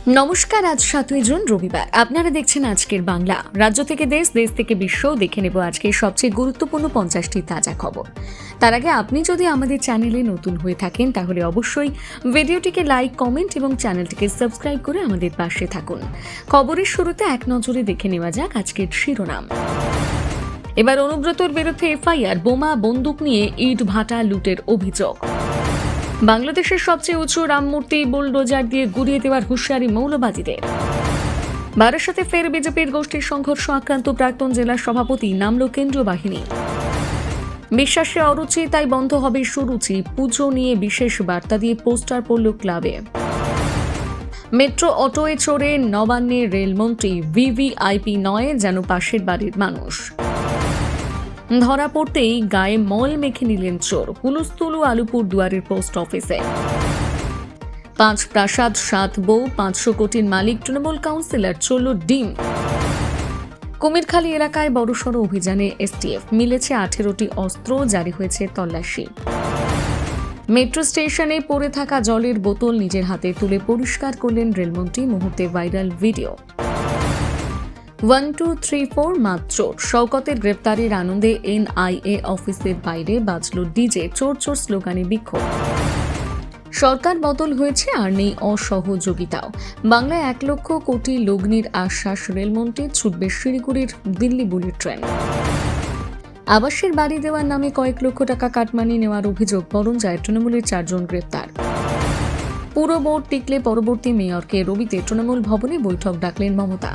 নমস্কার। আজ ৭ই জুন রবিবার। আপনারা দেখছেন আজকের বাংলা। রাজ্য থেকে দেশ, দেশ থেকে বিশ্ব দেখে নেব আজকের সবচেয়ে গুরুত্বপূর্ণ ৫০টি তাজা খবর। তার আগে আপনি যদি আমাদের চ্যানেলে নতুন হয়ে থাকেন তাহলে অবশ্যই ভিডিওটিকে লাইক, কমেন্ট এবং চ্যানেলটিকে সাবস্ক্রাইব করে আমাদের পাশে থাকুন। খবরের শুরুতে এক নজরে দেখে নেওয়া যাক আজকের শিরোনাম। এবার অনুব্রতর বিরুদ্ধে এফআইআর, বোমা বন্দুক নিয়ে ইট ভাটা লুটের অভিযোগ। বাংলাদেশের সবচেয়ে উঁচু রামমূর্তি বুলডোজার দিয়ে গুড়িয়ে দেওয়ার হুঁশিয়ারি মৌলবাদীদের। বারাসাতে ফের বিজেপির গোষ্ঠীর সংঘর্ষ আক্রান্ত প্রাক্তন জেলা সভাপতি, নামল কেন্দ্রীয় বাহিনী। বিশ্বাসে অরুচি তাই বন্ধ হবে সুরুচি, পুজো নিয়ে বিশেষ বার্তা দিয়ে পোস্টার পড়ল ক্লাবে। মেট্রো অটোয় চড়ে নবান্নে রেলমন্ত্রী, ভিভিআইপি নয় যেন পাশের বাড়ির মানুষ। ধরা পড়তেই গায়ে মল মেখে নিলেন চোর, হুলুস্থুলু আলিপুর দুয়ারের পোস্ট অফিসে। ৫ প্রাসাদ ৭ বউ, ৫০০ কোটির মালিক তৃণমূল কাউন্সিলর, চলল ডিম। কুমিরখালী এলাকায় বড়সড় অভিযানে এসটিএফ, মিলেছে ১৮টি অস্ত্র, জারি হয়েছে তল্লাশি। মেট্রো স্টেশনে পড়ে থাকা জলের বোতল নিজের হাতে তুলে পরিষ্কার করলেন রেলমন্ত্রী, মুহূর্তে ভাইরাল ভিডিও। 1 2 3 4 মাত্র শওকতের গ্রেপ্তারের আনন্দে এনআইএ অফিসের বাইরে বাজল ডিজে, চোর চোর স্লোগানে বিক্ষোভ। সরকার বদল হয়েছে আর নেই অসহযোগিতাও। বাংলায় ১ লক্ষ কোটি লগ্নির আশ্বাস রেলমন্ত্রী, ছুটবে শিলিগুড়ির দিল্লি বুলেট ট্রেন। আবাসের বাড়ি দেওয়ার নামে কয়েক লক্ষ টাকা কাটমানি নেওয়ার অভিযোগ, বরণ যায় তৃণমূলের ৪ জন গ্রেপ্তার। পুরো বোর্ড টিকলে পরবর্তী মেয়রকে, রবিতে তৃণমূল ভবনে বৈঠক ডাকলেন মমতা।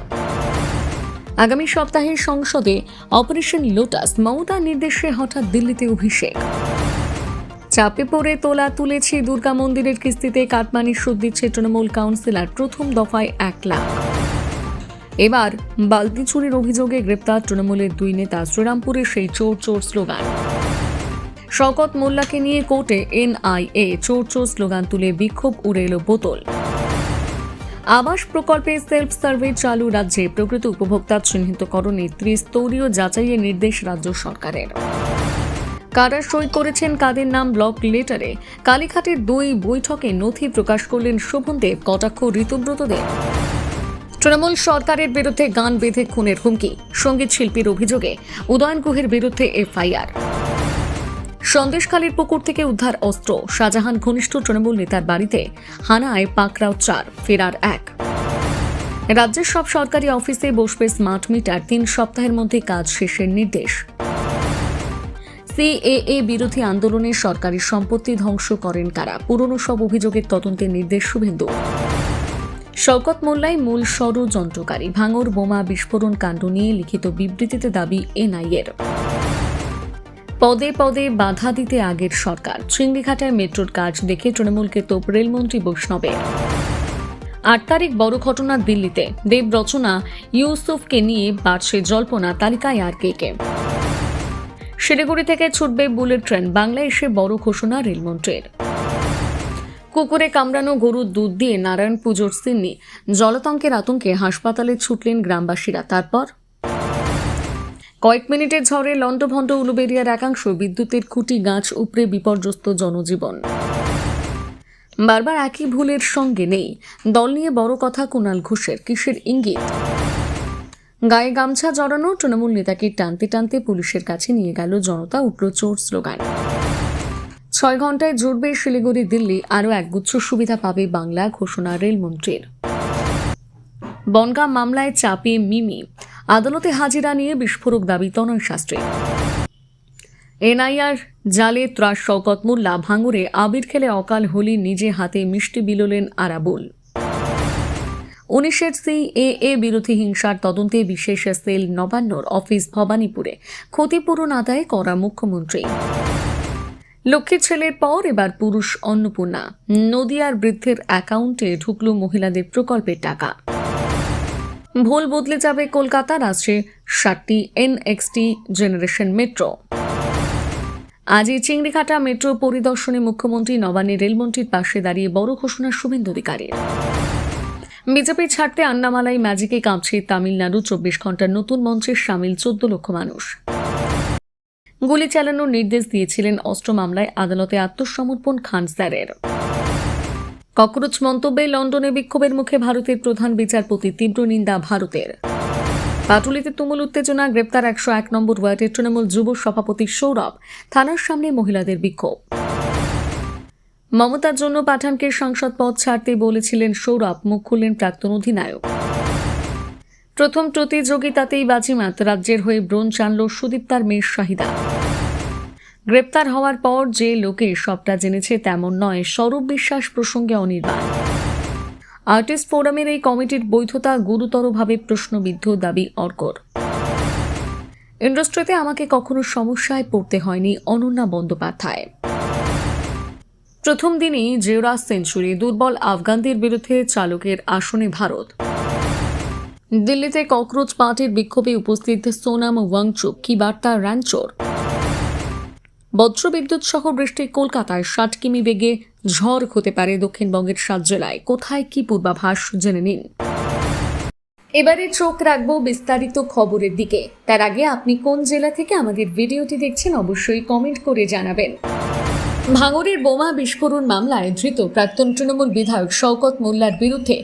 আগামী সপ্তাহে সংসদে অপারেশন লোটাস, মমতার নির্দেশে হঠাৎ দিল্লিতে অভিষেক। চাপে পড়ে তোলা তুলেছি দুর্গা মন্দিরের কিস্তিতে, কাটমানি সুদ দিচ্ছে তৃণমূল কাউন্সিলর, প্রথম দফায় ১ লাখ। এবার বালতি চুরির অভিযোগে গ্রেপ্তার তৃণমূলের ২ নেতা, শ্রীরামপুরে সেই চোর চোর স্লোগান। শওকত মোল্লাকে নিয়ে কোর্টে এনআইএ, চোর চোর স্লোগান তুলে বিক্ষোভ, উড়ে এলো বোতল। আবাস প্রকল্পে সেলফ সার্ভে চালু রাজ্যে, প্রকৃত উপভোক্তা চিহ্নিতকরণে ত্রিস্তরীয় যাচাইয়ের নির্দেশ রাজ্য সরকারের। কারা সই করেছেন, কাদের নাম ব্লক লেটারে। কালীঘাটের ২ বৈঠকে নথি প্রকাশ করলেন শোভন দেব, কটাক্ষ ঋতুব্রতদের। তৃণমূল সরকারের বিরুদ্ধে গান বেঁধে খুনের হুমকি, সঙ্গীত শিল্পীর অভিযোগে উদয়ন গুহের বিরুদ্ধে এফআইআর। সন্দেশখালীর পুকুর থেকে উদ্ধার অস্ত্র, শাহজাহান ঘনিষ্ঠ তৃণমূল নেতার বাড়িতে হানায় পাকড়াও ৪, ফেরার ১। রাজ্যের সব সরকারি অফিসে বসবে স্মার্ট মিটার, ৩ সপ্তাহের মধ্যে কাজ শেষের নির্দেশ। সিএএ বিরোধী আন্দোলনে সরকারি সম্পত্তি ধ্বংস করেন কারা, পুরনো সব অভিযোগের তদন্তের নির্দেশ শুভেন্দু। শওকত মোল্লাই মূল ষড়যন্ত্রকারী, ভাঙড় বোমা বিস্ফোরণ কাণ্ড নিয়ে লিখিত বিবৃতিতে দাবি এনআইএর। পদে পদে বাধা দিতে আগের সরকার, চিংড়িঘাটায় মেট্রোর কাজ দেখে তৃণমূলকে তোপ রেলমন্ত্রী বৈষ্ণবের। ৮ তারিখ বড় ঘটনা দিল্লিতে, দেব রচনা ইউসুফকে নিয়ে বাড়ছে জল্পনা, তালিকায় আর কে কে। শিলিগুড়ি থেকে ছুটবে বুলেট ট্রেন, বাংলায় এসে বড় ঘোষণা রেলমন্ত্রীর। কুকুরে কামড়ানো গরুর দুধ দিয়ে নারায়ণ পুজোর সিন্নি, জলাতঙ্কের আতঙ্কে হাসপাতালে ছুটলেন গ্রামবাসীরা। তারপর কয়েক মিনিটের ঝড়ে লণ্ডভণ্ড উলুবেড়িয়ার একাংশ, বিদ্যুতের খুঁটি গাছ উপড়ে বিপর্যস্ত জনজীবন। বারবার একই ভুলের সঙ্গে নেই, দল নিয়ে বড় কথা কুণাল ঘোষের, কিসের ইঙ্গিত। গায়ে গামছা জড়ানো তৃণমূল নেতাকে টানতে টানতে পুলিশের কাছে নিয়ে গেল জনতা, উঠল চোর স্লোগান। ৬ ঘন্টায় জুড়বে শিলিগুড়ি দিল্লি, আরও একগুচ্ছ সুবিধা পাবে বাংলা, ঘোষণা রেলমন্ত্রীর। বনগাঁ মামলায় চাপে মিমি, আদালতে হাজিরা নিয়ে বিস্ফোরক দাবি তনয় শাস্ত্রী। এনআইআর জালে ত্রাস শওকত মোল্লা, ভাঙড়ে আবির খেলে অকাল হলি, নিজে হাতে মিষ্টি বিলোলেন আরাবুল। ১৯ সিএএ বিরোধী হিংসার তদন্তে বিশেষ সেল নবান্নর, অফিস ভবানীপুরে, ক্ষতিপূরণ আদায় করা মুখ্যমন্ত্রী। লক্ষ্মীর ছেলের পর এবার পুরুষ অন্নপূর্ণা, নদিয়ার বৃদ্ধের অ্যাকাউন্টে ঢুকল মহিলাদের প্রকল্পের টাকা। ভুল বদলে যাবে কলকাতার, আসছে 7টি এনএক্সটি জেনারেশন মেট্রো। আজই চিংড়িঘাটা মেট্রো পরিদর্শনে মুখ্যমন্ত্রী, নবান্নে রেলমন্ত্রীর পাশে দাঁড়িয়ে বড় ঘোষণা শুভেন্দু অধিকারীর। বিজেপি ছাড়তে আন্নামালাই ম্যাজিকে কাঁপছে তামিলনাড়ু, ২৪ ঘন্টার নতুন মঞ্চে সামিল ১৪ লক্ষ মানুষ। গুলি চালানোর নির্দেশ দিয়েছিলেন অস্ত্র মামলায় আদালতে আত্মসমর্পণ খান স্যারের। ককরোচ মন্তব্যে লন্ডনে বিক্ষোভের মুখে ভারতের প্রধান বিচারপতি, তীব্র নিন্দা ভারতের। পাটুলিতে তুমুল উত্তেজনা, গ্রেপ্তার 101 নম্বর ওয়ার্ডের তৃণমূল যুব সভাপতি সৌরভ, থানার সামনে মহিলাদের বিক্ষোভ। মমতার জন্য পাঠানকে সংসদ পদ ছাড়তে বলেছিলেন সৌরভ, মুখ খুললেন প্রাক্তন অধিনায়ক। প্রথম প্রতিযোগিতাতেই বাজিমাত, রাজ্যের হয়ে ব্রোঞ্জ আনল সুদীপ্তার মেয়ে শাহিদা। গ্রেপ্তার হওয়ার পর যে লোকে সবটা জেনেছে তেমন নয়, স্বরূপ বিশ্বাস প্রসঙ্গে অনির্বাণ। আর্টিস্ট ফোরামের এই কমিটির বৈধতা গুরুতরভাবে প্রশ্নবিদ্ধ, দাবি অর্কর। ইন্ডাস্ট্রিতে আমাকে কখনো সমস্যায় পড়তে হয়নি, অনন্যা বন্দ্যোপাধ্যায়। প্রথম দিনই জেওরাস সেঞ্চুরি, দুর্বল আফগানদের বিরুদ্ধে চালকের আসনে ভারত। দিল্লিতে ককরোচ পার্টির বিক্ষোভে উপস্থিত সোনাম ওয়াংচুক, কি বার্তা র্যাঞ্চোর। বজ্রবিদ্যুৎ সহ বৃষ্টি, কলকাতায় 60 কিমি বেগে ঝড় হতে পারে দক্ষিণবঙ্গের 7 জেলায়, কোথায় কি পূর্বাভাস জেনে নিন। এবারে চোখ রাখবো বিস্তারিত খবরের দিকে। তার আগে আপনি কোন জেলা থেকে আমাদের ভিডিওটি দেখছেন অবশ্যই কমেন্ট করে জানাবেন। ভাঙড়ের বোমা বিস্ফোরণ মামলায় ধৃত প্রাক্তন তৃণমূল বিধায়ক শওকত মোল্লার বিরুদ্ধে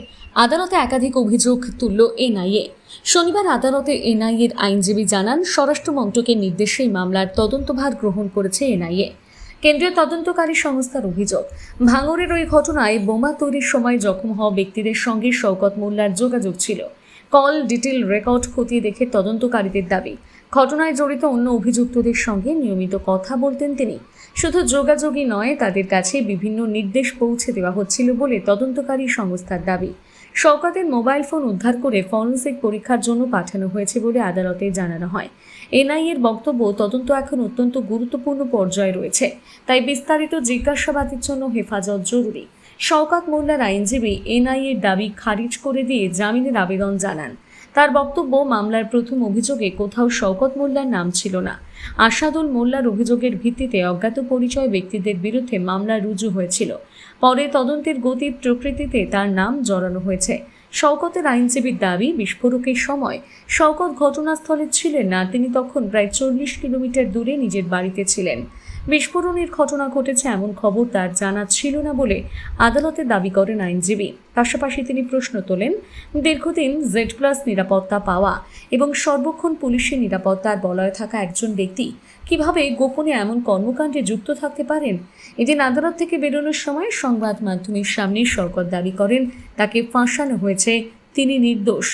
আদালতে একাধিক অভিযোগ তুলল এনআইএ। শনিবার আদালতে এনআইএর আইনজীবী জানান, স্বরাষ্ট্র মন্ত্রকের নির্দেশেই মামলার তদন্তভার গ্রহণ করেছে এনআইএ। কেন্দ্রীয় তদন্তকারী সংস্থার অভিযোগ, ভাঙড়ের ওই ঘটনায় বোমা তৈরির সময় জখম হওয়া ব্যক্তিদের সঙ্গে শওকত মোল্লার যোগাযোগ ছিল। কল ডিটেল রেকর্ড খতিয়ে দেখে তদন্তকারীদের দাবি, ঘটনায় জড়িত অন্য অভিযুক্তদের সঙ্গে নিয়মিত কথা বলতেন তিনি। শুধু যোগাযোগই নয়, তাদের কাছে বিভিন্ন নির্দেশ পৌঁছে দেওয়া হচ্ছিল বলে তদন্তকারী সংস্থার দাবি। শওকতের মোবাইল ফোন উদ্ধার করে ফরেনসিক পরীক্ষার জন্য পাঠানো হয়েছে বলে আদালতে জানানো হয়। এনআইএর বক্তব্য, তদন্ত এখন অত্যন্ত গুরুত্বপূর্ণ পর্যায়ে রয়েছে, তাই বিস্তারিত জিজ্ঞাসাবাদের জন্য হেফাজত জরুরি। শওকত মোল্লার আইনজীবী এনআইএর দাবি খারিজ করে দিয়ে জামিনের আবেদন জানান। তার বক্তব্য, মামলার প্রথম অভিযোগে কোথাও শওকত মোল্লার নাম ছিল না। আসাদুল মোল্লার অভিযোগের ভিত্তিতে অজ্ঞাত পরিচয় ব্যক্তিদের বিরুদ্ধে মামলা রুজু হয়েছিল। পরে তদন্তের গতি প্রকৃতিতে তার নাম জড়ানো হয়েছে। শওকতের আইনজীবীর দাবি, বিস্ফোরকের সময় শওকত ঘটনাস্থলে ছিলেন না, তিনি তখন প্রায় 40 কিলোমিটার দূরে নিজের বাড়িতে ছিলেন। বিস্ফোরণের ঘটনা ঘটেছে এমন খবর তার জানা ছিল না বলে আদালতে দাবি করেন আইনজীবী। পাশাপাশি তিনি প্রশ্ন তোলেন, দীর্ঘদিন Z+ নিরাপত্তা পাওয়া এবং সর্বক্ষণ পুলিশের নিরাপত্তার বলয়ে থাকা একজন ব্যক্তি কিভাবে গোপনে এমন কর্মকাণ্ডে যুক্ত থাকতে পারেন। এদিন আদালত থেকে বেরোনোর সময় সংবাদ মাধ্যমের সামনে শওকত দাবি করেন, তাকে ফাঁসানো হয়েছে, তিনি নির্দোষ।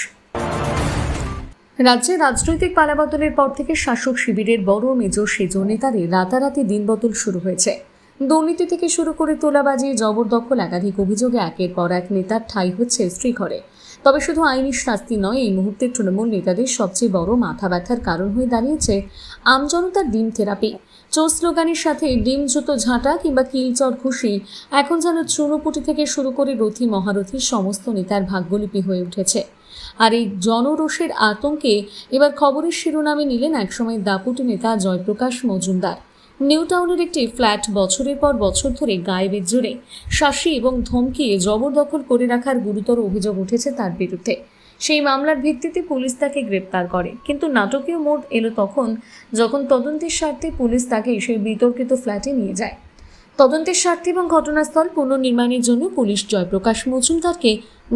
রাজ্যে রাজনৈতিক পালাবদলের পর থেকে শাসক শিবিরের বড় মেজর সেজ নেতাদের রাতারাতি দিনবদল শুরু হয়েছে। দুর্নীতি থেকে শুরু করে তোলাবাজি, জবরদখল, একাধিক অভিযোগে একের পর এক নেতার ঠাঁই হচ্ছে শ্রীঘরে। তবে শুধু আইনি শাস্তি নয়, এই মুহূর্তে তৃণমূল নেতাদের সবচেয়ে বড় মাথা ব্যথার কারণ হয়ে দাঁড়িয়েছে আমজনতার ডিম থেরাপি। চোর স্লোগানের সাথে ডিম জুতো ঝাঁটা কিংবা কিলচর খুশি এখন যেন চুনোপুটি থেকে শুরু করে রথী মহারথীর সমস্ত নেতার ভাগ্যলিপি হয়ে উঠেছে। আর এই জনরোষের আতঙ্কে এবার খবরের শিরোনামে নিলেন একসময় দাপুটে নেতা জয়প্রকাশ মজুমদার। নিউ টাউনের একটি ফ্ল্যাট বছরের পর বছর ধরে গায়েবের জোরে শাসি এবং ধমকিয়ে জবরদখল করে রাখার গুরুতর অভিযোগ উঠেছে তার বিরুদ্ধে। সেই মামলার ভিত্তিতে পুলিশ তাকে গ্রেপ্তার করে, কিন্তু নাটকীয় মোড় এলো তখন যখন তদন্তের স্বার্থে পুলিশ তাকে সেই বিতর্কিত ফ্ল্যাটে নিয়ে যায়। তদন্তের স্বার্থে এবং ঘটনাস্থল পুনর্নির্মাণের জন্য পুলিশ জয়প্রকাশ মজুমদারকে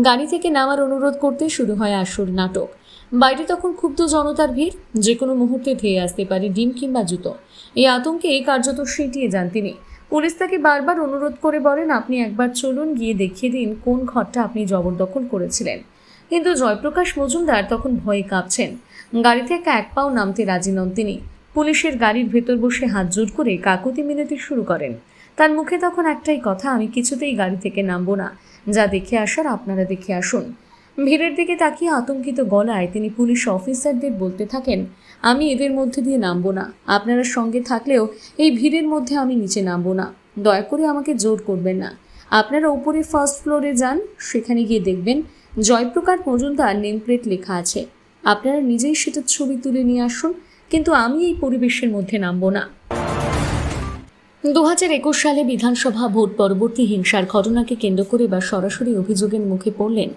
গাড়ি থেকে নামার অনুরোধ করতে শুরু হয় আসল নাটক। বাইরে তখন ক্ষুব্ধ জনতার ভিড়, যে কোনো মুহূর্তে ধেয়ে আসতে পারে ডিম কিংবা জুতো। এই আতঙ্কে কার্যত সিঁটিয়ে যান তিনি। পুলিশ তাকে বারবার অনুরোধ করে বলেন, আপনি একবার চলুন, গিয়ে দেখিয়ে দিন কোন ঘরটা আপনি জবরদখল করেছিলেন। কিন্তু জয়প্রকাশ মজুমদার তখন ভয়ে কাঁপছেন। গাড়ি থেকে এক পাও নামতে রাজি নন তিনি। পুলিশের গাড়ির ভেতর বসে হাত জোড় করে কাকুতি মিনতি শুরু করেন। তার মুখে তখন একটাই কথা, আমি কিছুতেই গাড়ি থেকে নামবো না, যা দেখে আসার আপনারা দেখে আসুন। ভিড়ের দিকে তাকিয়ে আতঙ্কিত গলায় তিনি পুলিশ অফিসারদের বলতে থাকেন, আমি এদের মধ্যে দিয়ে নামবো না, আপনারা সঙ্গে থাকলেও এই ভিড়ের মধ্যে আমি নিচে নামবো না, দয়া করে আমাকে জোর করবেন না। আপনারা উপরে ফার্স্ট ফ্লোরে যান, সেখানে গিয়ে দেখবেন জয়প্রকাশ মজুমদার নেম প্লেট লেখা আছে। আপনারা নিজেই সেটার ছবি তুলে নিয়ে আসুন, কিন্তু আমি এই পরিবেশের মধ্যে নামবো না। 2021 সালে বিধানসভা ভোট পরবর্তী হিংসার ঘটনাকে কেন্দ্র করে বা সরাসরি অভিযোগের মুখে পড়লেন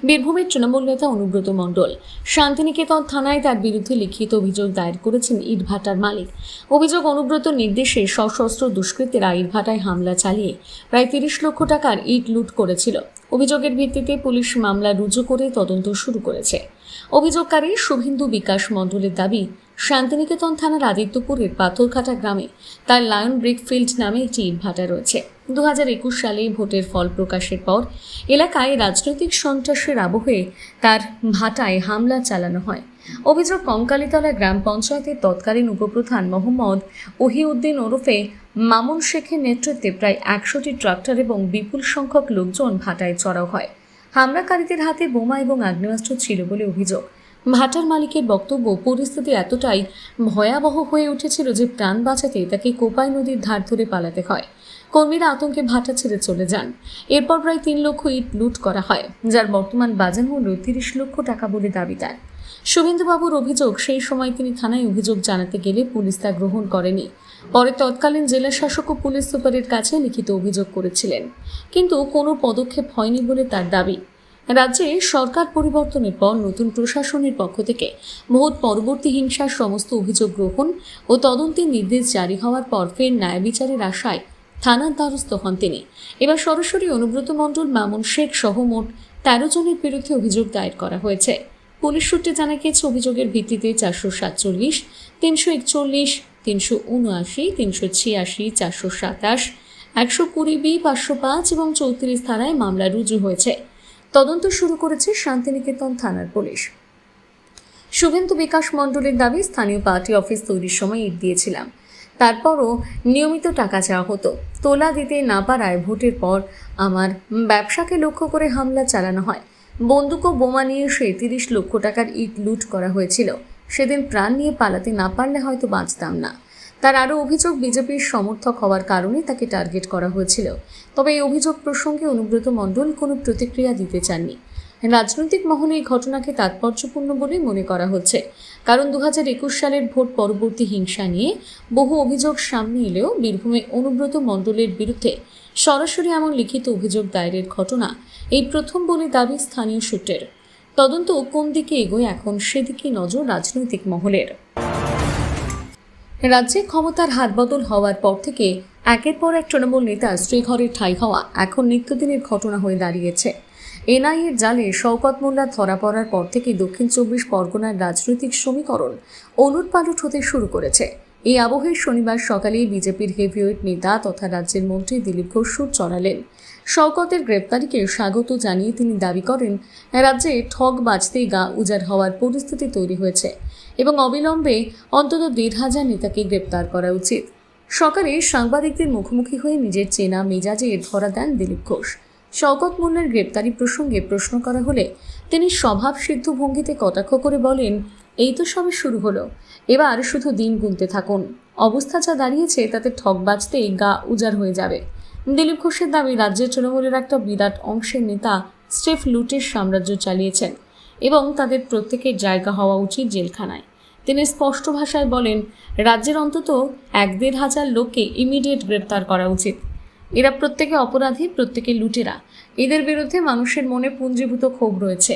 বীরভূমের তৃণমূল নেতা অনুব্রত মণ্ডল। শান্তিনিকেতন থানায় তার বিরুদ্ধে লিখিত অভিযোগ দায়ের করেছেন ইটভাটার মালিক। অভিযোগ, অনুব্রত নির্দেশে সশস্ত্র দুষ্কৃতীরা ইটভাটায় হামলা চালিয়ে প্রায় 30 লক্ষ টাকার ইট লুট করেছিল। অভিযোগের ভিত্তিতে পুলিশ মামলা রুজু করে তদন্ত শুরু করেছে। অভিযোগকারী শুভেন্দু বিকাশ মণ্ডলের দাবি, শান্তিনিকেতন থানার আদিত্যপুরের পাথরঘাটা গ্রামে তার লায়ন ব্রিকফিল্ড নামে একটি ইটভাটা রয়েছে। 2021 সালে ভোটের ফল প্রকাশের পর এলাকায় রাজনৈতিক সন্ত্রাসের আবহে তার ভাটায় হামলা চালানো হয়। অভিযোগ, কঙ্কালীতলা গ্রাম পঞ্চায়েতের তৎকালীন উপপ্রধান মোহাম্মদ ওহিউদ্দিন ওরফে মামুন শেখের নেতৃত্বে প্রায় 100টি ট্রাক্টর এবং বিপুল সংখ্যক লোকজন ভাটায় চড়াও হয়। হামলাকারীদের হাতে বোমা এবং আগ্নেয়াস্ত্র ছিল বলে অভিযোগ। ভাটার মালিকের বক্তব্য, পরিস্থিতি এতটাই ভয়াবহ হয়ে উঠেছিল যে প্রাণ বাঁচাতে তাকে কোপাই নদীর ধার ধরে পালাতে হয়। কর্মীরা আতঙ্কে ভাটা ছেড়ে চলে যান। এরপর প্রায় 3 লক্ষ ইট লুট করা হয়, যার বর্তমান বাজার মূল্য 30 লক্ষ টাকা বলে দাবি তার। শুভেন্দুবাবুর অভিযোগ, সেই সময় তিনি থানায় অভিযোগ জানাতে গেলে পুলিশ তা গ্রহণ করেনি। পরে তৎকালীন জেলা শাসক ও পুলিশ সুপারের কাছে লিখিত অভিযোগ করেছিলেন, কিন্তু কোনো পদক্ষেপ হয়নি বলে তার দাবি। রাজ্যে সরকার পরিবর্তনের পর নতুন প্রশাসনের পক্ষ থেকে ভোট পরবর্তী হিংসার সমস্ত অভিযোগ গ্রহণ ও তদন্তের নির্দেশ জারি হওয়ার পর ফের ন্যায় বিচারের আশায় থানার দ্বারস্থ হন তিনি। এবার সরাসরি অনুব্রত মণ্ডল, মামুন শেখ সহ মোট 13 জনের বিরুদ্ধে অভিযোগ দায়ের করা হয়েছে। পুলিশ সূত্রে জানা গিয়েছে, অভিযোগের ভিত্তিতে 447, 341, 379, 386, 427, 120B, 505 এবং 34 ধারায় মামলা রুজু হয়েছে। তদন্ত শুরু করেছে শান্তিনিকেতন থানার পুলিশ। শুভেন্দু বিকাশ মণ্ডলের দাবি, স্থানীয় পার্টি অফিস তৈরির সময় ইট দিয়েছিলাম, তারপরও নিয়মিত টাকা চাওয়া হতো। তোলা দিতে না পারায় ভোটের পর আমার ব্যবসাকে লক্ষ্য করে হামলা চালানো হয়। বন্দুক ও বোমা নিয়ে এসে 30 লক্ষ টাকার ইট লুট করা হয়েছিল। সেদিন প্রাণ নিয়ে পালাতে না পারলে হয়তো বাঁচতাম না। তার আরও অভিযোগ, বিজেপির সমর্থক হওয়ার কারণে তাকে টার্গেট করা হয়েছিল। তবে এই অভিযোগ প্রসঙ্গে অনুব্রত মণ্ডল কোনো প্রতিক্রিয়া দিতে চাননি। রাজনৈতিক মহলে এই ঘটনাকে তাৎপর্যপূর্ণ বলে মনে করা হচ্ছে, কারণ 2021 সালের ভোট পরবর্তী হিংসা নিয়ে বহু অভিযোগ সামনে এলেও বীরভূমে অনুব্রত মণ্ডলের বিরুদ্ধে সরাসরি এমন লিখিত অভিযোগ দায়েরের ঘটনা এই প্রথম বলে দাবি স্থানীয় সূত্রের। তদন্ত কোন দিকে এগোয় এখন সেদিকে নজর রাজনৈতিক মহলের। রাজ্যে ক্ষমতার হাতবদল হওয়ার পর থেকে একের পর এক তৃণমূল নেতার স্ত্রীঘরে ঠাঁই হওয়া এখন নিত্যদিনের ঘটনা হয়ে দাঁড়িয়েছে। এনআইএর জালে শওকত মোল্লা ধরা পড়ার পর থেকে দক্ষিণ 24 পরগনার রাজনৈতিক সমীকরণ ওলটপালট হতে শুরু করেছে। এই আবহে শনিবার সকালে বিজেপির হেভিওয়েট নেতা তথা রাজ্যের মন্ত্রী দিলীপ ঘোষ সুর চড়ালেন। শওকতের গ্রেপ্তারিকে স্বাগত জানিয়ে তিনি দাবি করেন, রাজ্যে ঠগ বাজতেই গা উজাড় হওয়ার পরিস্থিতি তৈরি হয়েছে এবং অবিলম্বে অন্তত 1,500 নেতাকে গ্রেপ্তার করা উচিত। সকালে সাংবাদিকদের মুখোমুখি হয়ে নিজের চেনা মেজাজে ধরা দেন দিলীপ ঘোষ। শওকত মোল্লার গ্রেপ্তারি প্রসঙ্গে প্রশ্ন করা হলে তিনি স্বভাবসিদ্ধ ভঙ্গিতে কটাক্ষ করে বলেন, এই তো সবে শুরু হলো, এবার শুধু দিন গুনতে থাকুন। অবস্থা যা দাঁড়িয়েছে তাতে ঠগ বাজতেই গা উজাড় হয়ে যাবে। দিলীপ ঘোষের দাবি, রাজ্যের তৃণমূলের একটা বিরাট অংশের নেতা স্রেফ লুটের সাম্রাজ্য চালিয়েছেন এবং তাদের প্রত্যেকের জায়গা হওয়া উচিত জেলখানায়। তিনি স্পষ্ট ভাষায় বলেন, রাজ্যের অন্তত 1,500 লোককে ইমিডিয়েট গ্রেপ্তার করা উচিত। এরা প্রত্যেকে অপরাধী, প্রত্যেকে লুটেরা। এদের বিরুদ্ধে মানুষের মনে পুঞ্জীভূত ক্ষোভ রয়েছে।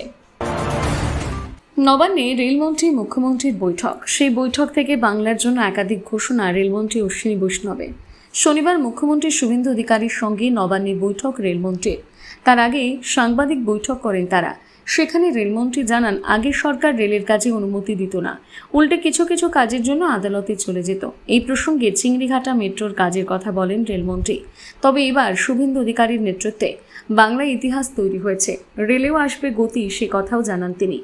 নবান্নে রেলমন্ত্রী মুখ্যমন্ত্রীর বৈঠক। সেই বৈঠক থেকে বাংলার জন্য একাধিক ঘোষণা রেলমন্ত্রী অশ্বিনী বৈষ্ণবের। শনিবার মুখ্যমন্ত্রী শুভেন্দু অধিকারীর সঙ্গে নবান্নে বৈঠক রেলমন্ত্রীর। তার আগে সাংবাদিক বৈঠক করেন তারা। সেখানে রেলমন্ত্রী জানান, আগে সরকার রেলের কাজে অনুমতি দিত না, উল্টে কিছু কিছু কাজের জন্য আদালতে চলে যেত। এই প্রসঙ্গে চিংড়িঘাটা মেট্রোর কাজের কথা বলেন রেলমন্ত্রী। তবে এবার শুভেন্দু অধিকারীর নেতৃত্বে বাংলায় ইতিহাস তৈরি হয়েছে, রেলেও আসবে গতি, সে কথাও জানান তিনি।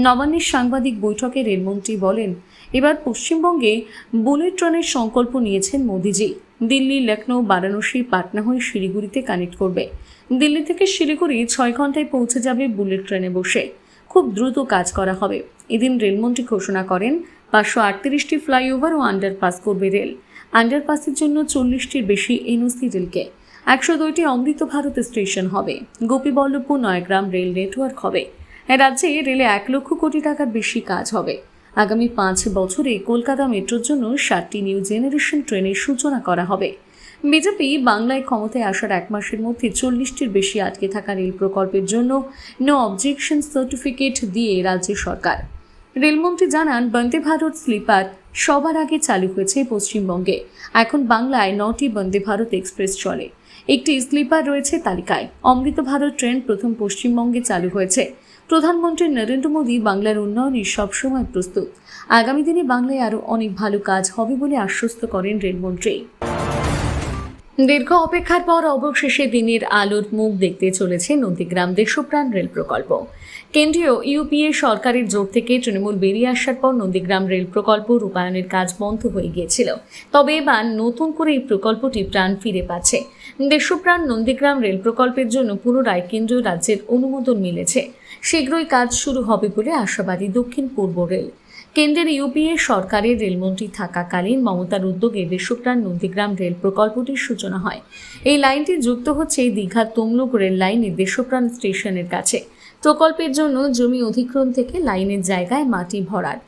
নবান্নের সাংবাদিক বৈঠকে রেলমন্ত্রী বলেন, এবার পশ্চিমবঙ্গে বুলেট ট্রেনের সংকল্প নিয়েছেন মোদিজি। দিল্লি, লখনৌ, বারাণসী, পাটনা হয়ে শিলিগুড়িতে কানেক্ট করবে। দিল্লি থেকে শিলিগুড়ি 6 ঘন্টায় পৌঁছে যাবে বুলেট ট্রেনে বসে। খুব দ্রুত কাজ করা হবে। এদিন রেলমন্ত্রী ঘোষণা করেন, 538টি ফ্লাইওভার ও আন্ডারপাস করবে রেল। আন্ডারপাসের জন্য 40টির বেশি এনওসি রেলকে। 102টি অমৃত ভারত স্টেশন হবে। গোপীবল্লভপুর নয়গ্রাম রেল নেটওয়ার্ক হবে। রাজ্যে রেলে 1 লক্ষ কোটি টাকার বেশি কাজ হবে। আগামী 5 বছরে কলকাতা মেট্রোর জন্য 7টি নিউ জেনারেশন ট্রেনের সূচনা করা হবে। বিজেপি বাংলায় ক্ষমতায় আসার 1 মাসের মধ্যে 40টির বেশি আটকে থাকা রেল প্রকল্পের জন্য নো অবজেকশন সার্টিফিকেট দিয়ে রাজ্য সরকার। রেলমন্ত্রী জানান, বন্দে ভারত স্লিপার সবার আগে চালু হয়েছে পশ্চিমবঙ্গে। এখন বাংলায় 9টি বন্দে ভারত এক্সপ্রেস চলে, একটি স্লিপার রয়েছে তালিকায়। অমৃত ভারত ট্রেন প্রথম পশ্চিমবঙ্গে চালু হয়েছে। প্রধানমন্ত্রী নরেন্দ্র মোদী বাংলার উন্নয়নে সবসময় প্রস্তুত। আগামী দিনে বাংলায় আরও অনেক ভালো কাজ হবে বলে আশ্বস্ত করেন রেলমন্ত্রী। দীর্ঘ অপেক্ষার পর অবশেষে দিনের আলোর মুখ দেখতে চলেছে নন্দীগ্রাম দেশপ্রাণ রেল প্রকল্প। কেন্দ্রীয় ইউপিএ সরকারের জোট থেকে তৃণমূল বেরিয়ে আসার পর নন্দীগ্রাম রেল প্রকল্প রূপায়ণের কাজ বন্ধ হয়ে গিয়েছিল। তবে এবার নতুন করে এই প্রকল্পটি প্রাণ ফিরে পাচ্ছে। দেশপ্রাণ নন্দীগ্রাম রেল প্রকল্পের জন্য পুনরায় কেন্দ্র রাজ্যের অনুমোদন মিলেছে। শীঘ্রই কাজ শুরু হবে বলে আশাবাদী দক্ষিণ পূর্ব রেল। কেন্দ্রের ইউপিএ সরকারের রেলমন্ত্রী থাকাকালীন মমতার উদ্যোগে দেশপ্রাণ নন্দীগ্রাম রেল প্রকল্পটির সূচনা হয়। এই লাইনটি যুক্ত হচ্ছে দীঘা তমলুক রেল লাইনে দেশপ্রাণ স্টেশনের কাছে। প্রকল্পের জন্য জমি অধিগ্রহণ থেকে লাইনের জায়গায় মাটি ভরাট,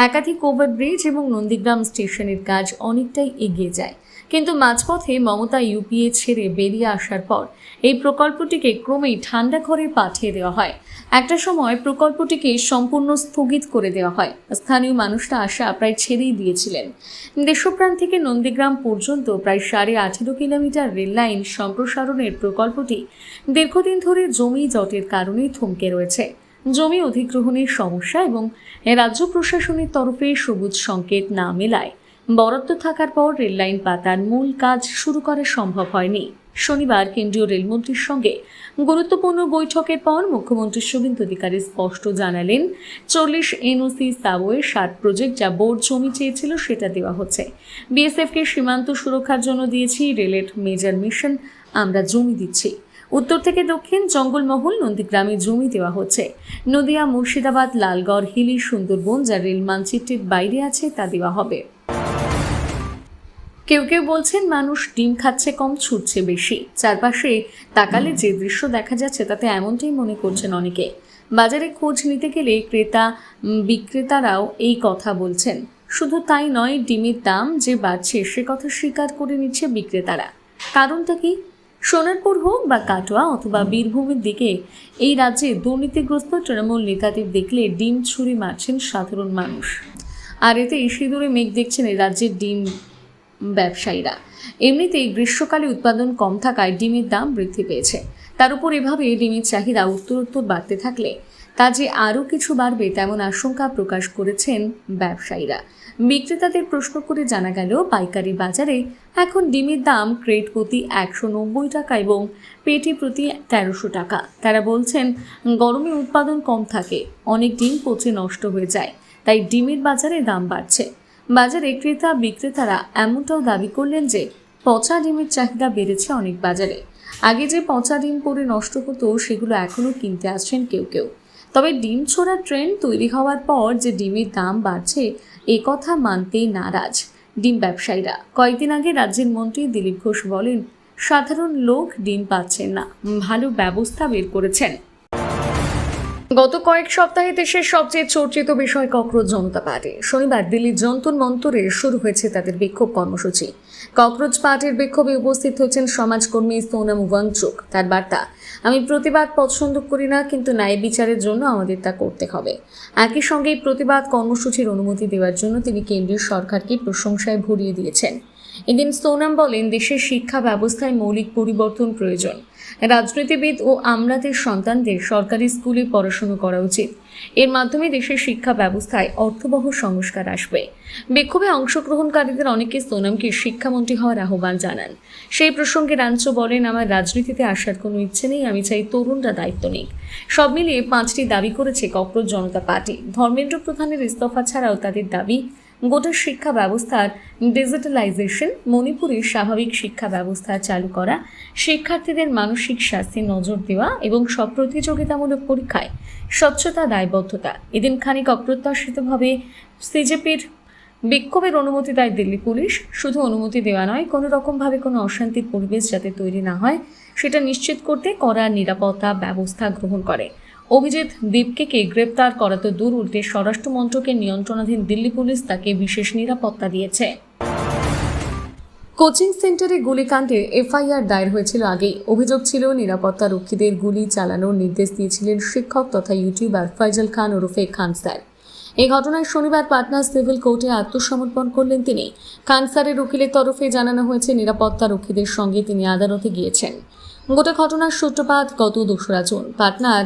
একাধিক ওভারব্রিজ এবং নন্দীগ্রাম স্টেশনের কাজ অনেকটাই এগিয়ে যায়। কিন্তু মাঝপথে মমতা ইউপিএ ছেড়ে বেরিয়ে আসার পর এই প্রকল্পটিকে ক্রমেই ঠান্ডা ঘরে পাঠিয়ে দেওয়া হয়। একটা সময় প্রকল্পটিকে সম্পূর্ণ স্থগিত করে দেওয়া হয়। স্থানীয় মানুষরা আশা প্রায় ছেড়েই দিয়েছিলেন। দেশপ্রাণ থেকে নন্দীগ্রাম পর্যন্ত প্রায় 18.5 কিলোমিটার রেল লাইন সম্প্রসারণের প্রকল্পটি দীর্ঘদিন ধরে জমি জটের কারণে থমকে রয়েছে। জমি অধিগ্রহণের সমস্যা এবং রাজ্য প্রশাসনের তরফে সবুজ সংকেত না মেলায় বরাদ্দ থাকার পর রেললাইন পাতার মূল কাজ শুরু করা সম্ভব হয়নি। শনিবার কেন্দ্রীয় রেলমন্ত্রীর সঙ্গে গুরুত্বপূর্ণ বৈঠকের পর মুখ্যমন্ত্রী শুভেন্দু অধিকারী স্পষ্ট জানালেন, 40 এনওসি সাবওয়ে 7 প্রজেক্ট যা বোর্ড জমি চেয়েছিল সেটা দেওয়া হচ্ছে। বিএসএফকে সীমান্ত সুরক্ষার জন্য দিয়েছি রেলের মেজর মিশন, আমরা জমি দিচ্ছি। উত্তর থেকে দক্ষিণ জঙ্গলমহল নন্দীগ্রামে জমি দেওয়া হচ্ছে। নদিয়া, মুর্শিদাবাদ, লালগড়, হিলি, সুন্দরবন যা রেল মানচিত্রের বাইরে আছে তা দেওয়া হবে। কেউ কেউ বলছেন মানুষ ডিম খাচ্ছে কম, ছুটছে বেশি। চারপাশে তাকালে যে দৃশ্য দেখা যাচ্ছে তাতে এমনটাই মনে করছেন অনেকে। বাজারে খোঁজ নিতে গেলে ক্রেতা বিক্রেতারাও এই কথা বলছেন। শুধু তাই নয়, ডিমের দাম যে বাড়ছে সে কথা স্বীকার করে নিচ্ছে বিক্রেতারা। কারণটা কি? সোনারপুর হোক বা কাটোয়া অথবা বীরভূমের দিকে এই রাজ্যে দুর্নীতিগ্রস্ত তৃণমূল নেতাদের দেখলে ডিম ছুরি মারছেন সাধারণ মানুষ। আর এতে সিঁদুরে মেঘ দেখছেন এই রাজ্যের ডিম ব্যবসায়ীরা। এমনিতেই গ্রীষ্মকালে উৎপাদন কম থাকায় ডিমের দাম বৃদ্ধি পেয়েছে। তার উপর এভাবে ডিমের চাহিদা উত্তরোত্তর বাড়তে থাকলে তা যে আরও কিছু বাড়বে তেমন আশঙ্কা প্রকাশ করেছেন ব্যবসায়ীরা। বিক্রেতাদের প্রশ্ন করে জানা গেল, পাইকারি বাজারে এখন ডিমের দাম ক্রেট প্রতি 190 টাকা এবং পেটি প্রতি 1300 টাকা। তারা বলছেন, গরমে উৎপাদন কম থাকে, অনেক ডিম পচে নষ্ট হয়ে যায়, তাই ডিমের বাজারে দাম বাড়ছে। বাজারে ক্রেতা বিক্রেতারা এমনটাও দাবি করলেন যে পচা ডিমের চাহিদা বেড়েছে অনেক বাজারে। আগে যে পচা ডিম পরে নষ্ট হতো সেগুলো এখনও কিনতে আসছেন কেউ কেউ। তবে ডিম ছোড়ার ট্রেন্ড তৈরি হওয়ার পর যে ডিমের দাম বাড়ছে এ কথা মানতেই নারাজ ডিম ব্যবসায়ীরা। কয়েকদিন আগে রাজ্যের মন্ত্রী দিলীপ ঘোষ বলেন, সাধারণ লোক ডিম পাচ্ছেন না, ভালো ব্যবস্থা বের করেছেন। গত কয়েক সপ্তাহে দেশের সবচেয়ে চর্চিত বিষয় ককরোচ জনতা পার্টি। শনিবার দিল্লির যন্তর মন্তরে শুরু হয়েছে তাদের বিক্ষোভ কর্মসূচি। ককরোচ পার্টির বিক্ষোভে উপস্থিত হয়েছেন সমাজকর্মী সোনাম ওয়াংচুক। তার বার্তা, আমি প্রতিবাদ পছন্দ করি না, কিন্তু ন্যায় বিচারের জন্য আমাদের তা করতে হবে। একই সঙ্গে প্রতিবাদ কর্মসূচির অনুমতি দেওয়ার জন্য তিনি কেন্দ্রীয় সরকারকে প্রশংসায় ভরিয়ে দিয়েছেন। এদিন সোনাম বলেন, দেশের শিক্ষা ব্যবস্থায় মৌলিক পরিবর্তন প্রয়োজন। রাজনীতিবিদ ও আমলাদের সন্তানদের সরকারি স্কুলে পড়াশুনো করা উচিত। এর মাধ্যমে দেশের শিক্ষা ব্যবস্থায় অর্থবহ সংস্কার আসবে। বিক্ষোভে অংশগ্রহণকারীদের অনেকে সোনামকে শিক্ষামন্ত্রী হওয়ার আহ্বান জানান। সেই প্রসঙ্গে রাঞ্চো বলেন, আমার রাজনীতিতে আসার কোনো ইচ্ছে নেই, আমি চাই তরুণরা দায়িত্ব নিক। সব মিলিয়ে 5টি দাবি করেছে ককরোচ জনতা পার্টি। ধর্মেন্দ্র প্রধানের ইস্তফা ছাড়াও তাদের দাবি, গোটা শিক্ষা ব্যবস্থার ডিজিটালাইজেশন, মণিপুরের স্বাভাবিক শিক্ষা ব্যবস্থা চালু করা, শিক্ষার্থীদের মানসিক স্বাস্থ্যে নজর দেওয়া এবং সব প্রতিযোগিতামূলক পরীক্ষায় স্বচ্ছতা, দায়বদ্ধতা। এদিন খানিক অপ্রত্যাশিতভাবে সিজেপির বিক্ষোভের অনুমতি দেয় দিল্লি পুলিশ। শুধু অনুমতি দেওয়া নয়, কোনো রকমভাবে কোনো অশান্তির পরিবেশ যাতে তৈরি না হয় সেটা নিশ্চিত করতে কড়া নিরাপত্তা ব্যবস্থা গ্রহণ করে। অভিজিৎ দীপকে গ্রেপ্তার করা তো দূর উঠতে স্বরাষ্ট্র মন্ত্রকের নিয়ন্ত্রণাধীন দিল্লি পুলিশ তাকে বিশেষ নিরাপত্তা দিয়েছে। কোচিং সেন্টারে গুলিকাণ্ডে এফআইআর দায়ের হয়েছিল আগেই। অভিযোগ ছিল নিরাপত্তা রক্ষীদের গুলি চালানোর নির্দেশ দিয়েছিলেন শিক্ষক তথা ইউটিউবার ফয়জল খান ওরফে খান স্যার। এই ঘটনায় শনিবার পাটনা সিভিল কোর্টে আত্মসমর্পণ করলেন তিনি। খান স্যারের উকিলের তরফে জানানো হয়েছে নিরাপত্তা রক্ষীদের সঙ্গে তিনি আদালতে গিয়েছেন। গোটা ঘটনার সূত্রপাত গত 2রা জুন পাটনার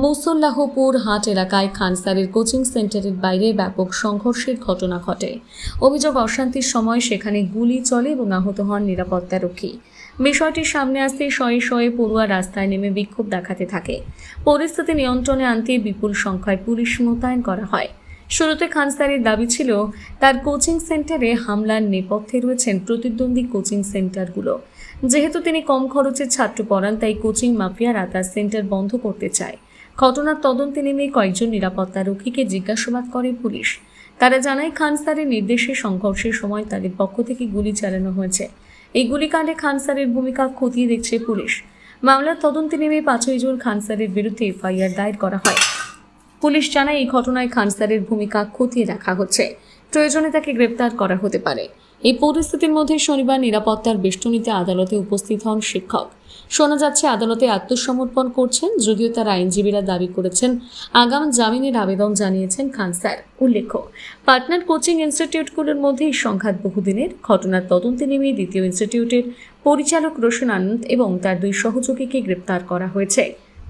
মুসল্লাহপুর হাট এলাকায় খান স্যারের কোচিং সেন্টারের বাইরে ব্যাপক সংঘর্ষের ঘটনা ঘটে। অভিযোগ, অশান্তির সময় সেখানে গুলি চলে এবং আহত হন নিরাপত্তারক্ষী। বিষয়টি সামনে আসতে শয়ে শয়ে পড়ুয়া রাস্তায় নেমে বিক্ষোভ দেখাতে থাকে। পরিস্থিতি নিয়ন্ত্রণে আনতে বিপুল সংখ্যায় পুলিশ মোতায়েন করা হয়। শুরুতে খান স্যারের দাবি ছিল তার কোচিং সেন্টারে হামলার নেপথ্যে রয়েছেন প্রতিদ্বন্দ্বী কোচিং সেন্টারগুলো। যেহেতু তিনি কম খরচে ছাত্র পড়ান, তাই কোচিং মাফিয়ারা তার সেন্টার বন্ধ করতে চায়। ঘটনার তদন্তে নেমে কয়েকজন নিরাপত্তারক্ষীকে জিজ্ঞাসাবাদ করে পুলিশ। তারা জানায়, খান স্যারের নির্দেশে সংঘর্ষের সময় তাদের পক্ষ থেকে গুলি চালানো হয়েছে। এই গুলিকাণ্ডে খান স্যারের ভূমিকা খতিয়ে দেখছে পুলিশ। মামলার তদন্তে নেমে 5ই জুন খান স্যারের বিরুদ্ধে এফআইআর দায়ের করা হয়। পুলিশ জানায়, এই ঘটনায় খান স্যারের ভূমিকা খতিয়ে দেখা হচ্ছে। প্রয়োজনে তাকে গ্রেপ্তার করা হতে পারে। এই পরিস্থিতির মধ্যে শনিবার নিরাপত্তার বেষ্টনীতে আদালতে উপস্থিত হন শিক্ষক। শোনা যাচ্ছে আদালতে আত্মসমর্পণ করছেন, যদিও তার আইনজীবীরা দাবি করেছেন আগাম জামিনের আবেদন জানিয়েছেন খান স্যার। উল্লেখ্য, পাটনার কোচিং ইনস্টিটিউটগুলোর মধ্যে এই সংঘাত বহুদিনের। ঘটনার তদন্তে নেমে দ্বিতীয় ইনস্টিটিউটের পরিচালক রোশন আনন্দ এবং তার 2 সহযোগীকে গ্রেপ্তার করা হয়েছে।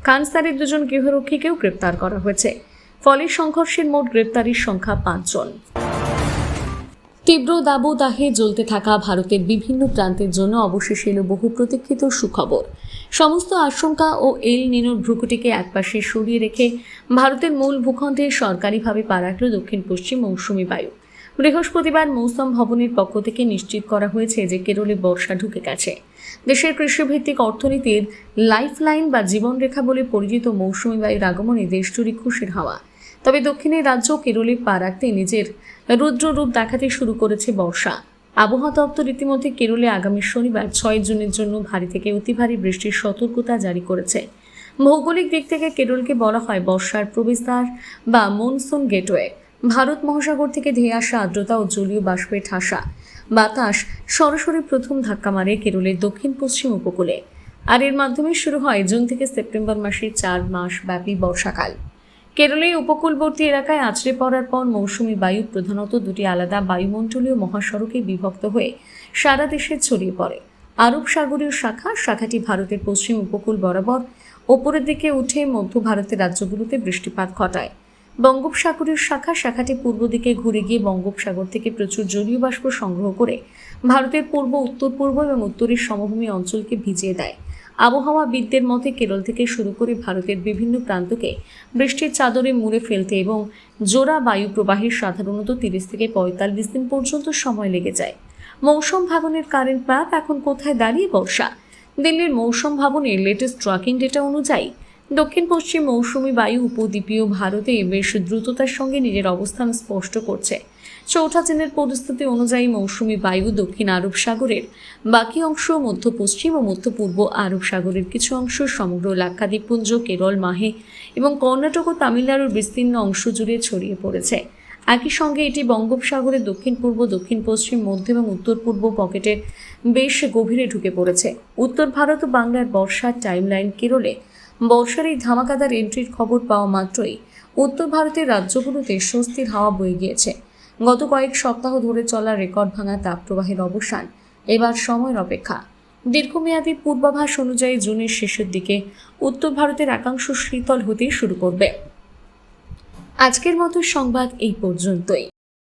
খান স্যারের 2জন গৃহরক্ষীকেও গ্রেপ্তার করা হয়েছে। ফলে সংঘর্ষের মোট গ্রেপ্তারির সংখ্যা 5 জন। তীব্র দাবদাহে জ্বলতে থাকা ভারতের বিভিন্ন প্রান্তের জন্য অবশেষে এলো বহু প্রতীক্ষিত সুখবর। সমস্ত আশঙ্কা ও এল নিনোর ভ্রুকুটিকে একপাশে সরিয়ে রেখে ভারতের মূল ভূখণ্ডে সরকারিভাবে পা রাখল দক্ষিণ পশ্চিম মৌসুমি বায়ু। বৃহস্পতিবার মৌসুম ভবনের পক্ষ থেকে নিশ্চিত করা হয়েছে যে কেরলে বর্ষা ঢুকে গেছে। দেশের কৃষিভিত্তিক অর্থনীতির লাইফলাইন বা জীবনরেখা বলে পরিচিত মৌসুমি বায়ুর আগমনে দেশজুড়ে খুশির হাওয়া। তবে দক্ষিণের রাজ্য কেরলে পা রাখতে নিজের রুদ্র রূপ দেখাতে শুরু করেছে বর্ষা। আবহাওয়া দপ্তর ইতিমধ্যে কেরলে আগামী শনিবার 6 জুনের জন্য ভারী থেকে অতি ভারী বৃষ্টির সতর্কতা জারি করেছে। ভৌগোলিক দিক থেকে কেরলকে বলা হয় বর্ষার প্রবেশদ্বার বা মনসুন গেটওয়ে। ভারত মহাসাগর থেকে ধেয়ে আসা আর্দ্রতা ও জলীয় বাষ্পে ঠাসা বাতাস সরাসরি প্রথম ধাক্কা মারে কেরলের দক্ষিণ পশ্চিম উপকূলে। আর এর মাধ্যমে শুরু হয় জুন থেকে সেপ্টেম্বর মাসের 4 মাস ব্যাপী বর্ষাকাল। কেরলের উপকূলবর্তী এলাকায় আছড়ে পড়ার পর মৌসুমি বায়ু প্রধানত 2টি আলাদা বায়ুমণ্ডলীয় মহাসড়কে বিভক্ত হয়ে সারা দেশে ছড়িয়ে পড়ে। আরব সাগরীয় শাখাটি ভারতের পশ্চিম উপকূল বরাবর ওপরের দিকে উঠে মধ্য ভারতের রাজ্যগুলোতে বৃষ্টিপাত ঘটায়। বঙ্গোপসাগরীয় শাখাটি পূর্ব দিকে ঘুরে গিয়ে বঙ্গোপসাগর থেকে প্রচুর জলীয় বাষ্প সংগ্রহ করে ভারতের পূর্ব, উত্তর পূর্ব এবং উত্তরের সমভূমি অঞ্চলকে ভিজিয়ে দেয়। আবহাওয়াবিদদের মতে কেরল থেকে শুরু করে ভারতের বিভিন্ন প্রান্তকে বৃষ্টির চাদরে মুড়ে ফেলতে এবং জোড়া বায়ু প্রবাহের সাধারণত 30 থেকে 45 দিন পর্যন্ত সময় লেগে যায়। মৌসুম ভবনের কারেন্ট ম্যাপ এখন কোথায় দাঁড়িয়ে বর্ষা? দিল্লির মৌসুম ভবনের লেটেস্ট ট্র্যাকিং ডেটা অনুযায়ী দক্ষিণ পশ্চিম মৌসুমি বায়ু উপদ্বীপীয় ভারতে বেশ দ্রুততার সঙ্গে নিজের অবস্থান স্পষ্ট করছে। চৌঠা দিনের পরিস্থিতি অনুযায়ী মৌসুমি বায়ু দক্ষিণ আরব সাগরের বাকি অংশ, মধ্য পশ্চিম ও মধ্য পূর্ব আরব সাগরের কিছু অংশ, সমগ্র লাক্ষাদ্বীপপুঞ্জ, কেরল, মাহে এবং কর্ণাটক ও তামিলনাড়ুর বিস্তীর্ণ অংশ জুড়ে ছড়িয়ে পড়েছে। একই সঙ্গে এটি বঙ্গোপসাগরের দক্ষিণ পূর্ব, দক্ষিণ পশ্চিম, মধ্য এবং উত্তর পূর্ব পকেটের বেশ গভীরে ঢুকে পড়েছে। উত্তর ভারত ও বাংলার বর্ষার টাইমলাইন কেরলে বর্ষার এই ধামাকাদার এন্ট্রির খবর পাওয়া মাত্রই উত্তর ভারতের রাজ্যগুলোতে স্বস্তির হাওয়া বয়ে গিয়েছে। গত কয়েক সপ্তাহ ধরে চলা রেকর্ড ভাঙা তাপপ্রবাহের অবসান এবার সময়ের অপেক্ষা। দীর্ঘমেয়াদী পূর্বাভাস অনুযায়ী জুনের শেষের দিকে উত্তর ভারতের একাংশ শীতল হতে শুরু করবে। আজকের মতো সংবাদ এই পর্যন্তই।